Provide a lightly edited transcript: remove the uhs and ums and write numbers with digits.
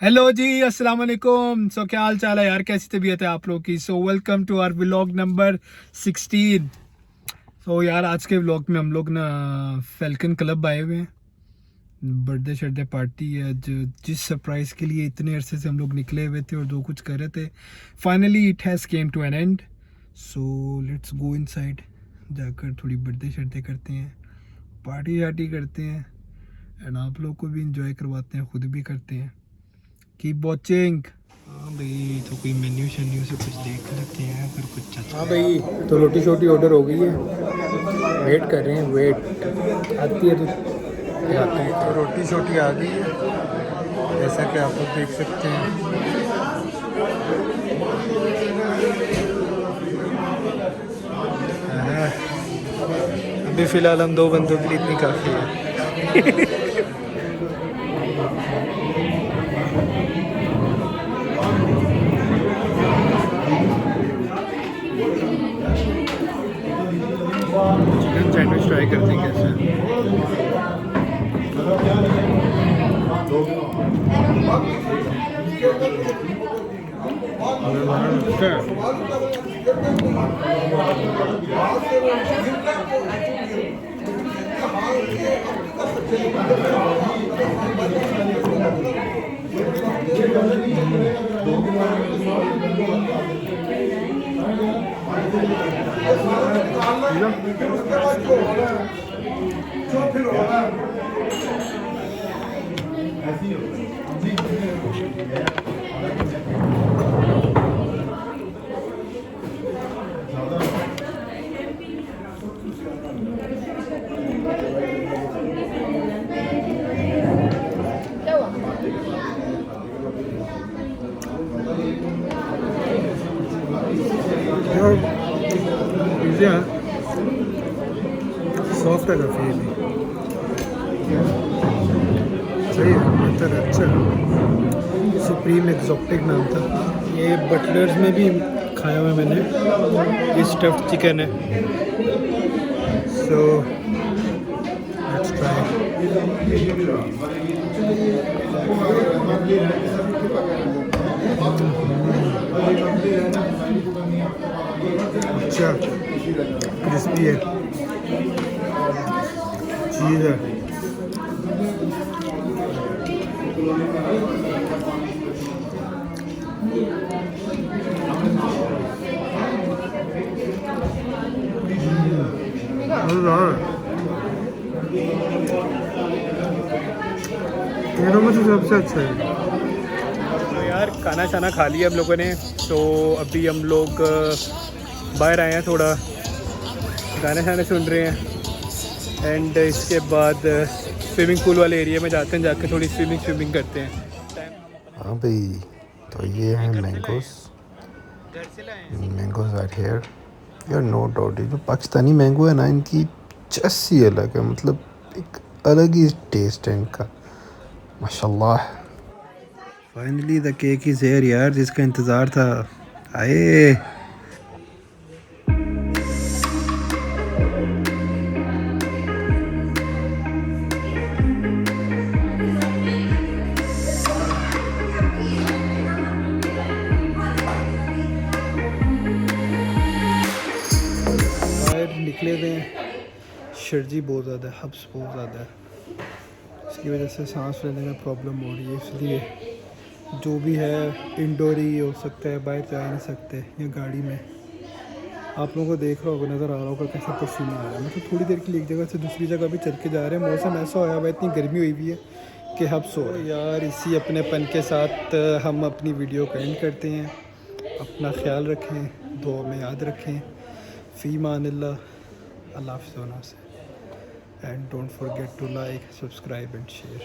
Hello जी, अस्सलाम वालेकुम। क्या हाल चाल है यार, कैसी तबीयत है आप लोगों की। Welcome to our vlog number 16। यार आज के व्लॉग में हम लोग ना फैल्कन क्लब आए हुए हैं। बर्थडे शर्डे पार्टी है आज। जिस सरप्राइज के लिए इतने अरसे से हम लोग निकले हुए थे और जो कुछ कर रहे थे, finally it has come to an end. Let's go inside, जाकर थोड़ी बर्थडे शर्डे करते हैं, पार्टी शार्टी करते हैं एंड आप लोग को भी इंजॉय करवाते हैं, खुद भी करते हैं। Keep watching. हाँ भाई, तो कोई मेन्यू शेन्यू से कुछ देख लेते हैं अगर कुछ अच्छा। हाँ भाई, तो रोटी शोटी ऑर्डर हो गई है, वेट कर रहे हैं। वेट आती है तो खिलाते हैं। तो रोटी शोटी आ गई है, जैसा कि आप लोग देख सकते हैं। हाँ, अभी फ़िलहाल हम दो बंदों के लिए इतनी काफ़ी है। चिकन सैंडविच ट्राई करते हैं कैसे सॉफ्ट है काफ़ी, सही है, बेहतर है, अच्छा। सुप्रीम एक्जॉटिक नाम था ये। बटलर्स में भी खाया हुआ है मैंने, ये स्टफ्ड चिकन है। So let's try. अच्छा, क्रिस्पी है, चीज़ है। तीनों में से सबसे अच्छा है। तो यार खाना शाना खा लिया हम लोगों ने, तो अभी हम लोग बाहर आए हैं, थोड़ा गाने शाने सुन रहे हैं एंड इसके बाद स्विमिंग पूल वाले एरिया में जाते हैं, जाके थोड़ी स्विमिंग करते हैं। हाँ भाई, तो ये है मैंगोस। मैंगोस आर हेयर यार, नो डाउट। ये जो पाकिस्तानी मैंगो है ना, इनकी चस ही अलग है, मतलब एक अलग ही टेस्ट है इनका, माशाल्लाह। Finally the cake is here यार, जिसका इंतज़ार था। आए बाहर निकले हुए हैं, सर्दी बहुत ज़्यादा है, हब्स बहुत ज़्यादा है, इसकी वजह से सांस लेने में प्रॉब्लम हो रही है। इसलिए जो भी है इंडोर ही हो सकता है, बाहर जा नहीं सकते, या गाड़ी में। आप लोगों को देख रहा होगा, नज़र आ रहा होगा कैसा पसीना आ रहा है। मतलब थोड़ी देर के लिए एक जगह से दूसरी जगह भी चल के जा रहे हैं। मौसम ऐसा होया हुआ है, इतनी गर्मी हुई हुई है कि हब्स हो रहा है यार। इसी अपनेपन के साथ हम अपनी वीडियो को एंड करते हैं। अपना ख्याल रखें, दुआ में याद रखें। फ़ी मानिल्लाह, अल्लाह हाफ़िज़ से, and don't forget to like, subscribe and share.